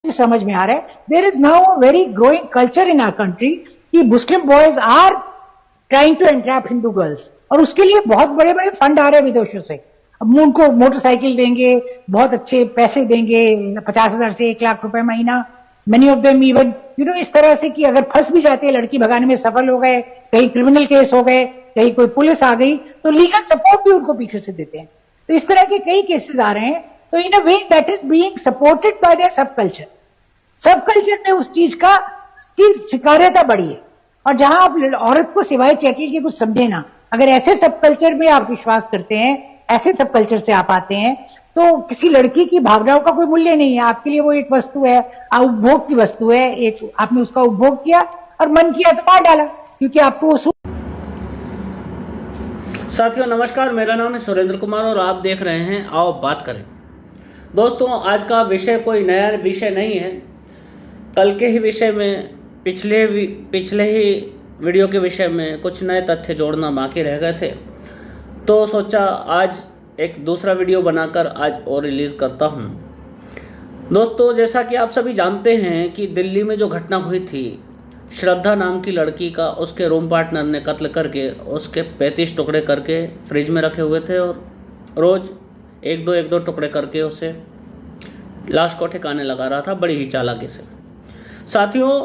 समझ में आ रहा है, there is now a very growing culture in our country कि Muslim boys are trying to entrap Hindu girls, और उसके लिए बहुत बड़े बड़े फंड आ रहे हैं विदेशों से। अब उनको मोटरसाइकिल देंगे, बहुत अच्छे पैसे देंगे, 50,000 से 1 लाख रुपए महीना, मेनी ऑफ देम इवन इस तरह से कि अगर फंस भी जाते हैं, लड़की भगाने में सफल हो गए, कहीं क्रिमिनल केस हो गए, कहीं कोई पुलिस आ गई, तो लीगल सपोर्ट भी उनको पीछे से देते हैं। तो इस तरह के कई केसेस आ रहे हैं। तो in a way that is being supported by their sub culture. Sub culture में उस चीज का की स्वीकार्यता बढ़ी है। और जहां आप औरत को सिवाय चैटिल के कुछ समझे ना, अगर ऐसे सब कल्चर में आप विश्वास करते हैं, ऐसे सब कल्चर से आप आते हैं, तो किसी लड़की की भावनाओं का कोई मूल्य नहीं है। आपके लिए वो एक वस्तु है, उपभोग की वस्तु है। एक आपने उसका उपभोग किया और मन किया तो मार डाला, क्योंकि आपको वो साथियों नमस्कार, मेरा नाम है सुरेंद्र कुमार और आप देख रहे हैं आओ बात करें। दोस्तों, आज का विषय कोई नया विषय नहीं है। कल के ही विषय में पिछले ही वीडियो के विषय में कुछ नए तथ्य जोड़ना बाकी रह गए थे, तो सोचा आज एक दूसरा वीडियो बनाकर आज और रिलीज़ करता हूं। दोस्तों, जैसा कि आप सभी जानते हैं कि दिल्ली में जो घटना हुई थी, श्रद्धा नाम की लड़की का उसके रूम पार्टनर ने कत्ल करके उसके 35 टुकड़े करके फ्रिज में रखे हुए थे और रोज़ एक दो टुकड़े करके उसे लाश को ठिकाने लगा रहा था, बड़ी ही चालाकी से। साथियों,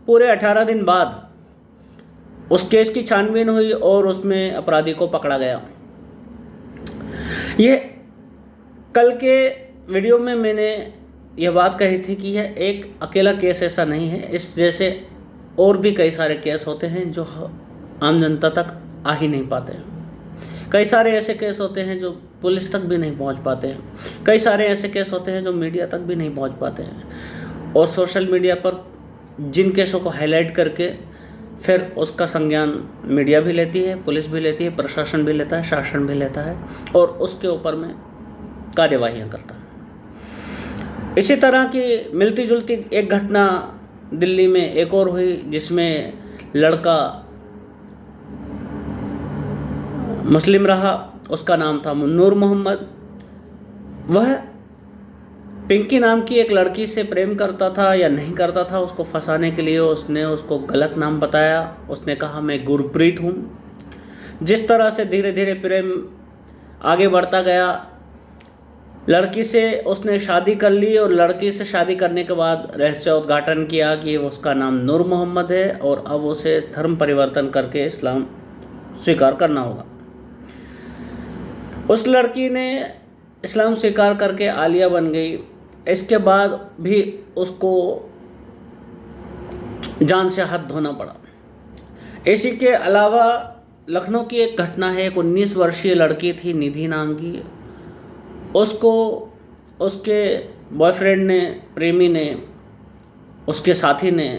पूरे 18 दिन बाद उस केस की छानबीन हुई और उसमें अपराधी को पकड़ा गया। ये कल के वीडियो में मैंने यह बात कही थी कि यह एक अकेला केस ऐसा नहीं है, इस जैसे और भी कई सारे केस होते हैं जो आम जनता तक आ ही नहीं पाते हैं। कई सारे ऐसे केस होते हैं जो पुलिस तक भी नहीं पहुंच पाते हैं। कई सारे ऐसे केस होते हैं जो मीडिया तक भी नहीं पहुंच पाते हैं। और सोशल मीडिया पर जिन केसों को हाईलाइट करके फिर उसका संज्ञान मीडिया भी लेती है, पुलिस भी लेती है, प्रशासन भी लेता है, शासन भी लेता है और उसके ऊपर में कार्यवाहियाँ करता है। इसी तरह की मिलती जुलती एक घटना दिल्ली में एक और हुई, जिसमें लड़का मुस्लिम रहा। उसका नाम था नूर मोहम्मद। वह पिंकी नाम की एक लड़की से प्रेम करता था या नहीं करता था, उसको फंसाने के लिए उसने उसको गलत नाम बताया। उसने कहा मैं गुरप्रीत हूँ। जिस तरह से धीरे धीरे प्रेम आगे बढ़ता गया, लड़की से उसने शादी कर ली और लड़की से शादी करने के बाद रहस्योद्घाटन किया कि उसका नाम नूर मोहम्मद है और अब उसे धर्म परिवर्तन करके इस्लाम स्वीकार करना होगा। उस लड़की ने इस्लाम स्वीकार करके आलिया बन गई। इसके बाद भी उसको जान से हाथ धोना पड़ा। इसी के अलावा लखनऊ की एक घटना है। एक 19 वर्षीय लड़की थी निधि नाम की। उसको उसके बॉयफ्रेंड ने, प्रेमी ने, उसके साथी ने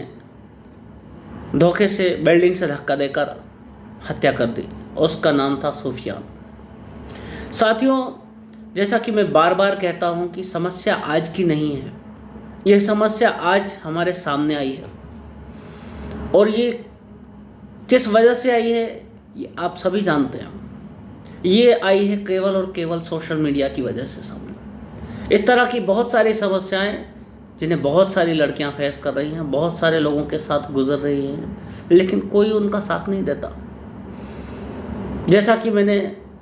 धोखे से बिल्डिंग से धक्का देकर हत्या कर दी। उसका नाम था सुफियान। साथियों, जैसा कि मैं बार बार कहता हूं कि समस्या आज की नहीं है। यह समस्या आज हमारे सामने आई है और ये किस वजह से आई है ये आप सभी जानते हैं। ये आई है केवल और केवल सोशल मीडिया की वजह से सामने। इस तरह की बहुत सारी समस्याएं जिन्हें बहुत सारी लड़कियां फेस कर रही हैं, बहुत सारे लोगों के साथ गुजर रही हैं, लेकिन कोई उनका साथ नहीं देता। जैसा कि मैंने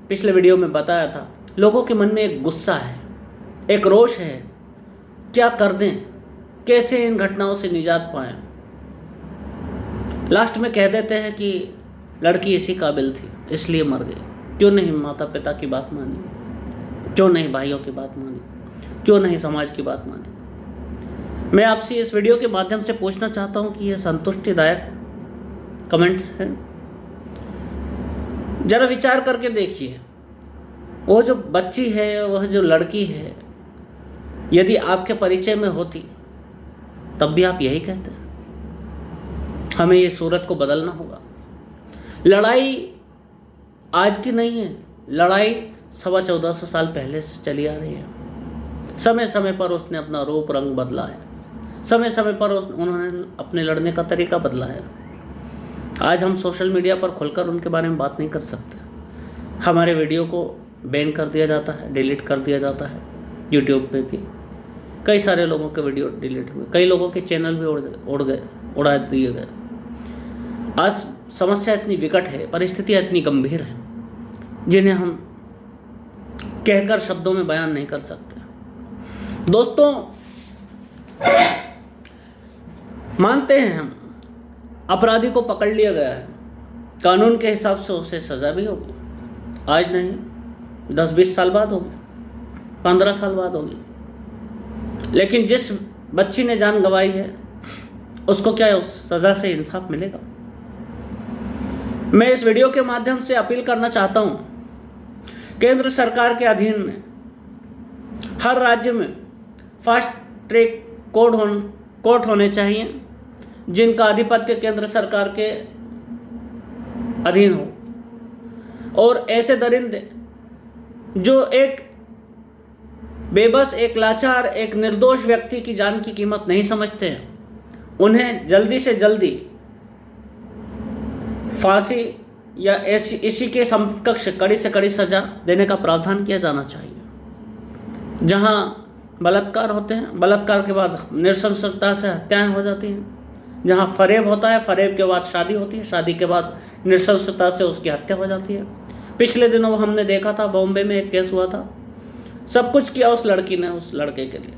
पिछले वीडियो में बताया था, लोगों के मन में एक गुस्सा है, एक रोष है। क्या कर दें, कैसे इन घटनाओं से निजात पाएं। लास्ट में कह देते हैं कि लड़की इसी काबिल थी इसलिए मर गई। क्यों नहीं माता पिता की बात मानी, क्यों नहीं भाइयों की बात मानी, क्यों नहीं समाज की बात मानी। मैं आपसे इस वीडियो के माध्यम से पूछना चाहता हूं कि यह संतुष्टिदायक कमेंट्स हैं? जरा विचार करके देखिए। वो जो बच्ची है, वह जो लड़की है, यदि आपके परिचय में होती तब भी आप यही कहते। हमें ये सूरत को बदलना होगा। लड़ाई आज की नहीं है, लड़ाई 1450 साल पहले से चली आ रही है। समय समय पर उसने अपना रूप रंग बदला है, समय समय पर उन्होंने अपने लड़ने का तरीका बदला है। आज हम सोशल मीडिया पर खुलकर उनके बारे में बात नहीं कर सकते। हमारे वीडियो को बैन कर दिया जाता है, डिलीट कर दिया जाता है यूट्यूब पे भी। कई सारे लोगों के वीडियो डिलीट हुए, कई लोगों के चैनल भी उड़ा दिए गए। आज समस्या इतनी विकट है, परिस्थितियाँ इतनी गंभीर हैं, जिन्हें हम कहकर शब्दों में बयान नहीं कर सकते। दोस्तों, मानते हैं हम, अपराधी को पकड़ लिया गया है, कानून के हिसाब से उसे सज़ा भी होगी, आज नहीं 10-20 साल बाद होगी, 15 साल बाद होगी। लेकिन जिस बच्ची ने जान गंवाई है, उसको क्या उस सज़ा से इंसाफ मिलेगा? मैं इस वीडियो के माध्यम से अपील करना चाहता हूँ, केंद्र सरकार के अधीन में हर राज्य में फास्ट ट्रैक कोर्ट होने चाहिए, जिनका आधिपत्य केंद्र सरकार के अधीन हो, और ऐसे दरिंदे जो एक बेबस, एक लाचार, एक निर्दोष व्यक्ति की जान की कीमत नहीं समझते हैं, उन्हें जल्दी से जल्दी फांसी या इसी के समकक्ष कड़ी से कड़ी सजा देने का प्रावधान किया जाना चाहिए। जहां बलात्कार होते हैं, बलात्कार के बाद नृशंसता से हत्याएं हो जाती हैं, जहां फरेब होता है, फरेब के बाद शादी होती है, शादी के बाद नृशंसता से उसकी हत्या हो जाती है। पिछले दिनों हमने देखा था, बॉम्बे में एक केस हुआ था, सब कुछ किया उस लड़की ने उस लड़के के लिए,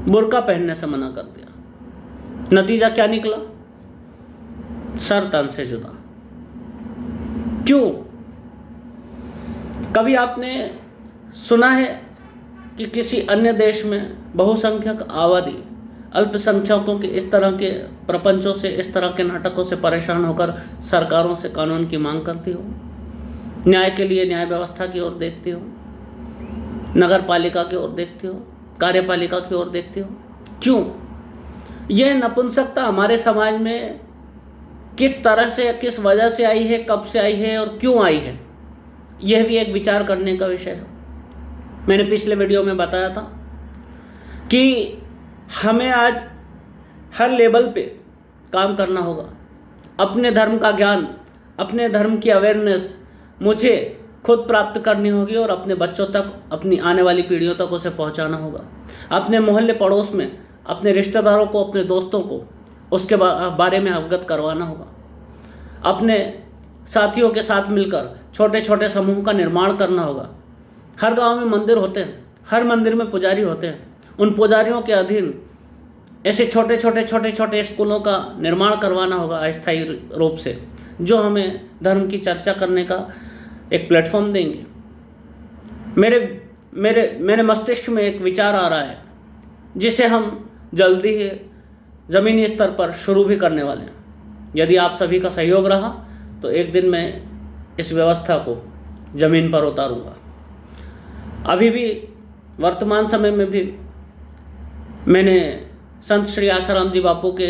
बुर्का पहनने से मना कर दिया। नतीजा क्या निकला? सर तन से जुदा। क्यों? कभी आपने सुना है कि किसी अन्य देश में बहुसंख्यक आबादी अल्पसंख्यकों के इस तरह के प्रपंचों से, इस तरह के नाटकों से परेशान होकर सरकारों से कानून की मांग करती हो, न्याय के लिए न्याय व्यवस्था की ओर देखती हो, नगर पालिका की ओर देखती हो, कार्यपालिका की ओर देखती हो? क्यों? यह नपुंसकता हमारे समाज में किस तरह से, किस वजह से आई है, कब से आई है और क्यों आई है, यह भी एक विचार करने का विषय है। मैंने पिछले वीडियो में बताया था कि हमें आज हर लेवल पे काम करना होगा। अपने धर्म का ज्ञान, अपने धर्म की अवेयरनेस मुझे खुद प्राप्त करनी होगी और अपने बच्चों तक, अपनी आने वाली पीढ़ियों तक उसे पहुंचाना होगा। अपने मोहल्ले पड़ोस में अपने रिश्तेदारों को, अपने दोस्तों को उसके बारे में अवगत करवाना होगा। अपने साथियों के साथ मिलकर छोटे छोटे समूह का निर्माण करना होगा। हर गांव में मंदिर होते हैं, हर मंदिर में पुजारी होते हैं, उन पुजारियों के अधीन ऐसे छोटे छोटे स्कूलों का निर्माण करवाना होगा अस्थायी रूप से, जो हमें धर्म की चर्चा करने का एक प्लेटफॉर्म देंगे। मेरे मस्तिष्क में एक विचार आ रहा है, जिसे हम जल्दी ही ज़मीनी स्तर पर शुरू भी करने वाले हैं। यदि आप सभी का सहयोग रहा तो एक दिन मैं इस व्यवस्था को ज़मीन पर उतारूंगा। अभी भी वर्तमान समय में भी मैंने संत श्री आसाराम जी बापू के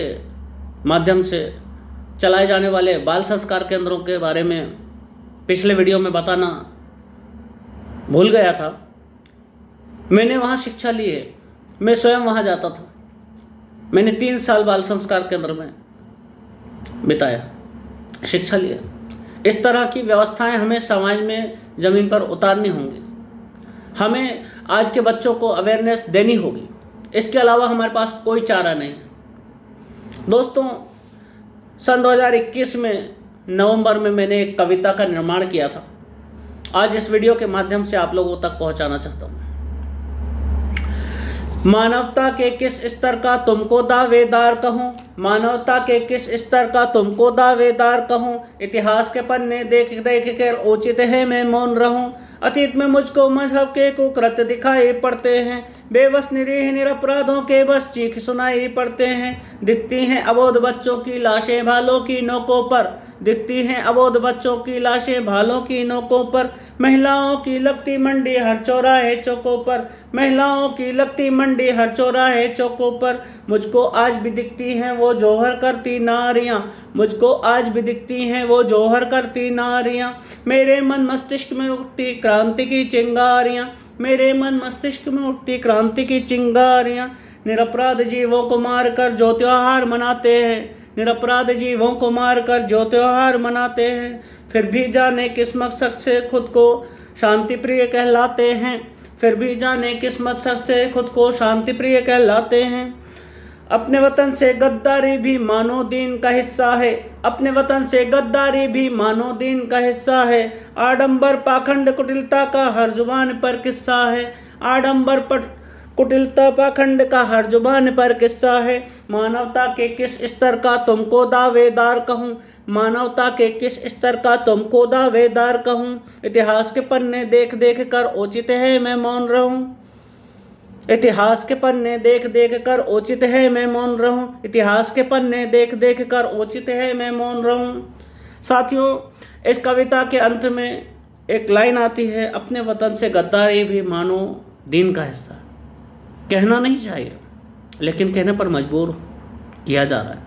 माध्यम से चलाए जाने वाले बाल संस्कार केंद्रों के बारे में पिछले वीडियो में बताना भूल गया था। मैंने वहाँ शिक्षा ली है, मैं स्वयं वहाँ जाता था। मैंने 3 साल बाल संस्कार केंद्र में बिताया, शिक्षा लिया। इस तरह की व्यवस्थाएं हमें समाज में ज़मीन पर उतारनी होंगी। हमें आज के बच्चों को अवेयरनेस देनी होगी। इसके अलावा हमारे पास कोई चारा नहीं है। दोस्तों, सन 2021 में नवंबर में मैंने एक कविता का निर्माण किया था, आज इस वीडियो के माध्यम से आप लोगों तक पहुंचाना चाहता हूं। मानवता के किस स्तर का तुमको दावेदार कहूं, मानवता के किस स्तर का तुमको दावेदार कहूं, इतिहास के पन्ने देख देख कर उचित है मैं मौन रहूं। अतीत में मुझको मजहब के कुकृत्य दिखाई पड़ते हैं, बेबस निरीह निरपराधों के बस चीख सुनाई पड़ते हैं। दिखती हैं अबोध बच्चों की लाशें भालों की नोकों पर, दिखती हैं अबोध बच्चों की लाशें भालों की नोकों पर। महिलाओं की लगती मंडी हर चौराहे चौकों पर, महिलाओं की लगती मंडी हर चौराहे चौकों पर। मुझको आज भी दिखती हैं वो जौहर करती नारियां, मुझको आज भी दिखती हैं वो जौहर करती नारियां। मेरे मन मस्तिष्क में उठती क्रांति की चिंगारियां, मेरे मन मस्तिष्क में उठती क्रांति की चिंगारियां। निरपराध जीवों को मारकर जो त्योहार मनाते हैं, निरपराध जीवों को मारकर जो त्योहार मनाते हैं। फिर भी जाने किस मकसद से खुद को शांति प्रिय कहलाते हैं, फिर भी जाने किस मकसद से खुद को शांति प्रिय कहलाते हैं। अपने वतन से गद्दारी भी मानो दीन का हिस्सा है, अपने वतन से गद्दारी भी मानो दीन का हिस्सा है। आडंबर पाखंड कुटिलता का हर जुबान पर किस्सा है, आडंबर कुटिलता पाखंड का हर जुबान पर किस्सा है। मानवता के किस स्तर का तुमको दावेदार कहूँ, मानवता के किस स्तर का तुमको दावेदार कहूँ। इतिहास के पन्ने देख देख कर उचित है मैं मौन रहूँ, इतिहास के पन्ने देख देख कर उचित है मैं मौन रहूं, इतिहास के पन्ने देख देख कर उचित है मैं मौन रहूं। साथियों, इस कविता के अंत में एक लाइन आती है, अपने वतन से गद्दारी भी मानो दीन का हिस्सा। कहना नहीं चाहिए लेकिन कहने पर मजबूर किया जा रहा है।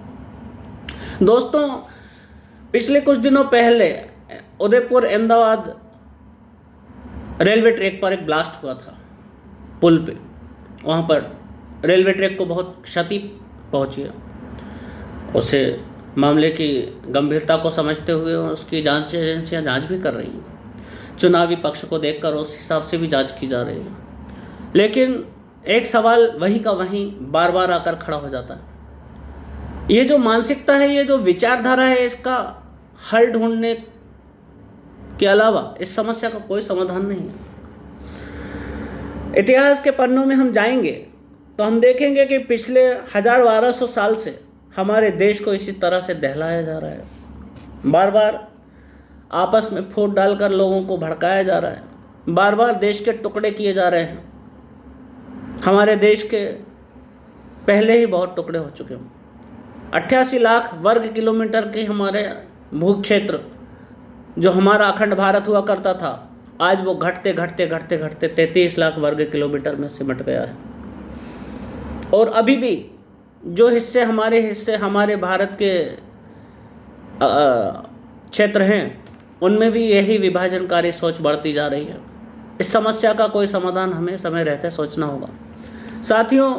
दोस्तों, पिछले कुछ दिनों पहले उदयपुर अहमदाबाद रेलवे ट्रैक पर एक ब्लास्ट हुआ था पुल पे। वहाँ पर रेलवे ट्रैक को बहुत क्षति पहुँची है। उसे मामले की गंभीरता को समझते हुए उसकी जांच एजेंसियाँ जांच भी कर रही हैं। चुनावी पक्ष को देखकर उस हिसाब से भी जांच की जा रही है। लेकिन एक सवाल वहीं का वहीं बार बार आकर खड़ा हो जाता है। ये जो मानसिकता है, ये जो विचारधारा है, इसका हल ढूंढने के अलावा इस समस्या का कोई समाधान नहीं है। इतिहास के पन्नों में हम जाएंगे तो हम देखेंगे कि पिछले 1200 साल से हमारे देश को इसी तरह से दहलाया जा रहा है। बार बार आपस में फूट डालकर लोगों को भड़काया जा रहा है, बार बार देश के टुकड़े किए जा रहे हैं। हमारे देश के पहले ही बहुत टुकड़े हो चुके हैं। 88 लाख वर्ग किलोमीटर के हमारे भू क्षेत्र, जो हमारा अखंड भारत हुआ करता था, आज वो घटते घटते घटते घटते 33 लाख वर्ग किलोमीटर में सिमट गया है। और अभी भी जो हिस्से हमारे भारत के क्षेत्र हैं, उनमें भी यही विभाजनकारी सोच बढ़ती जा रही है। इस समस्या का कोई समाधान हमें समय रहते सोचना होगा। साथियों,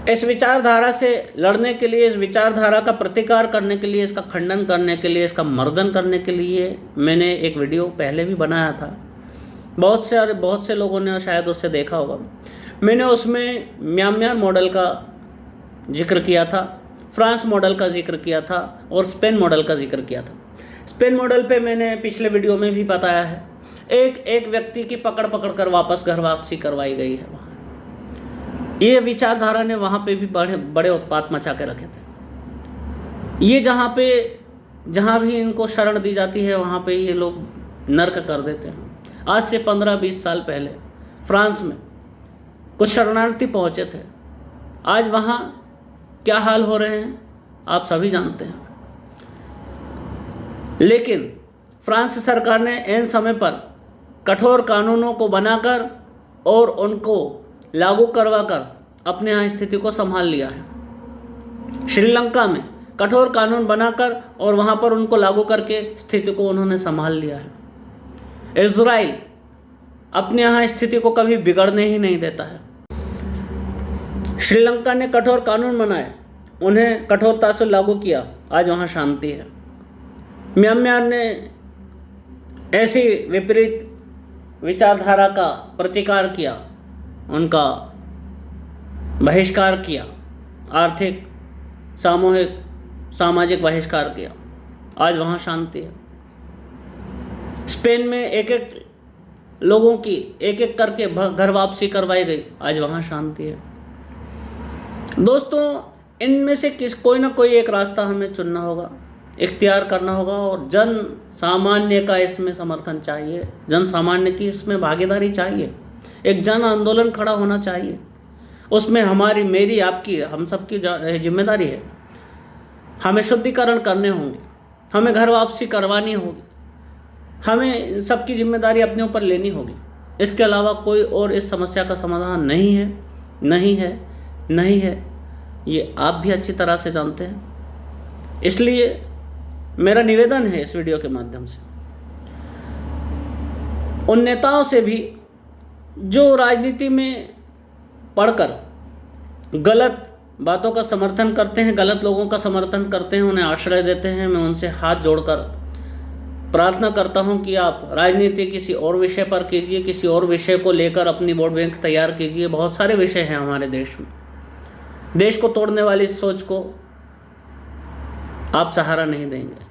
इस विचारधारा से लड़ने के लिए, इस विचारधारा का प्रतिकार करने के लिए, इसका खंडन करने के लिए, इसका मर्दन करने के लिए मैंने एक वीडियो पहले भी बनाया था। बहुत से लोगों ने शायद उससे देखा होगा। मैंने उसमें म्यांमार मॉडल का जिक्र किया था, फ्रांस मॉडल का जिक्र किया था और स्पेन मॉडल का जिक्र किया था। स्पेन मॉडल पे मैंने पिछले वीडियो में भी बताया है, एक व्यक्ति की पकड़ कर घर वापसी करवाई गई है। ये विचारधारा ने वहाँ पे भी बड़े उत्पात मचा के रखे थे। ये जहाँ भी इनको शरण दी जाती है, वहाँ पे ये लोग नर्क कर देते हैं। आज से 15-20 साल पहले फ्रांस में कुछ शरणार्थी पहुँचे थे। आज वहाँ क्या हाल हो रहे हैं आप सभी जानते हैं। लेकिन फ्रांस सरकार ने ऐन समय पर कठोर कानूनों को बनाकर और उनको लागू करवाकर अपने यहाँ स्थिति को संभाल लिया है। श्रीलंका में कठोर कानून बनाकर और वहाँ पर उनको लागू करके स्थिति को उन्होंने संभाल लिया है। इजराइल अपने यहाँ स्थिति को कभी बिगड़ने ही नहीं देता है। श्रीलंका ने कठोर कानून बनाए, उन्हें कठोरता से लागू किया, आज वहाँ शांति है। म्यांमार ने ऐसी विपरीत विचारधारा का प्रतिकार किया, उनका बहिष्कार किया, आर्थिक सामूहिक सामाजिक बहिष्कार किया, आज वहाँ शांति है। स्पेन में एक लोगों की एक करके घर वापसी करवाई गई, आज वहाँ शांति है। दोस्तों, इनमें से कोई ना कोई एक रास्ता हमें चुनना होगा, इख्तियार करना होगा और जन सामान्य का इसमें समर्थन चाहिए, जन सामान्य की इसमें भागीदारी चाहिए। एक जन आंदोलन खड़ा होना चाहिए, उसमें हमारी, मेरी, आपकी, हम सबकी जिम्मेदारी है। हमें शुद्धिकरण करने होंगे, हमें घर वापसी करवानी होगी, हमें सबकी जिम्मेदारी अपने ऊपर लेनी होगी। इसके अलावा कोई और इस समस्या का समाधान नहीं है, नहीं है, नहीं है। ये आप भी अच्छी तरह से जानते हैं। इसलिए मेरा निवेदन है इस वीडियो के माध्यम से उन नेताओं से भी जो राजनीति में पढ़कर गलत बातों का समर्थन करते हैं, गलत लोगों का समर्थन करते हैं, उन्हें आश्रय देते हैं, मैं उनसे हाथ जोड़कर प्रार्थना करता हूं कि आप राजनीति किसी और विषय पर कीजिए, किसी और विषय को लेकर अपनी वोट बैंक तैयार कीजिए। बहुत सारे विषय हैं हमारे देश में। देश को तोड़ने वाली सोच को आप सहारा नहीं देंगे।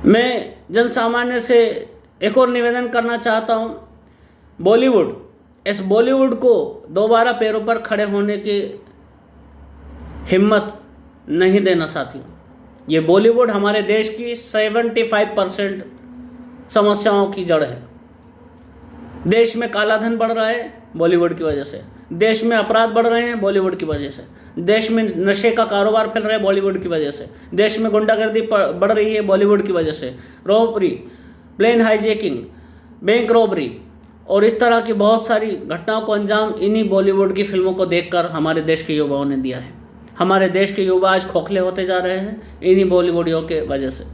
मैं जन सामान्य से एक और निवेदन करना चाहता हूं, बॉलीवुड, इस बॉलीवुड को दोबारा पैरों पर खड़े होने की हिम्मत नहीं देना साथियों। ये बॉलीवुड हमारे देश की 75% समस्याओं की जड़ है। देश में काला धन बढ़ रहा है बॉलीवुड की वजह से, देश में अपराध बढ़ रहे हैं बॉलीवुड की वजह से, देश में नशे का कारोबार फैल रहा है बॉलीवुड की वजह से, देश में गुंडागर्दी बढ़ रही है बॉलीवुड की वजह से, robbery, plane hijacking, bank robbery और इस तरह की बहुत सारी घटनाओं को अंजाम इन्हीं बॉलीवुड की फिल्मों को देखकर हमारे देश के युवाओं ने दिया है। हमारे देश के युवा आज खोखले होते जा रहे हैं इन्हीं बॉलीवुडियों के वजह से,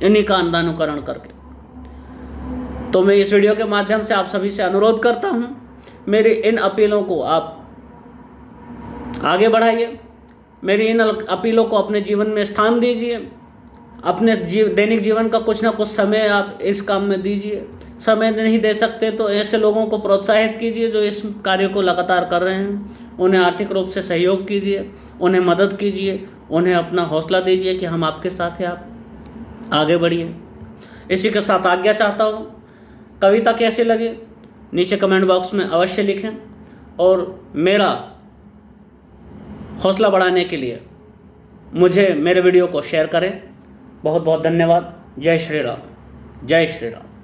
इन्हीं का अंधानुकरण करके। तो मैं इस वीडियो के माध्यम से आप सभी से अनुरोध करता हूं, मेरी इन अपीलों को आप आगे बढ़ाइए, मेरी इन अपीलों को अपने जीवन में स्थान दीजिए, अपने दैनिक जीवन का कुछ ना कुछ समय आप इस काम में दीजिए। समय नहीं दे सकते तो ऐसे लोगों को प्रोत्साहित कीजिए जो इस कार्य को लगातार कर रहे हैं। उन्हें आर्थिक रूप से सहयोग कीजिए, उन्हें मदद कीजिए, उन्हें अपना हौसला दीजिए कि हम आपके साथ हैं, आप आगे बढ़िए। इसी के साथ आज्ञा चाहता हूँ। कविता कैसी लगी नीचे कमेंट बॉक्स में अवश्य लिखें और मेरा हौसला बढ़ाने के लिए मुझे मेरे वीडियो को शेयर करें। बहुत बहुत धन्यवाद। जय श्री राम, जय श्री राम।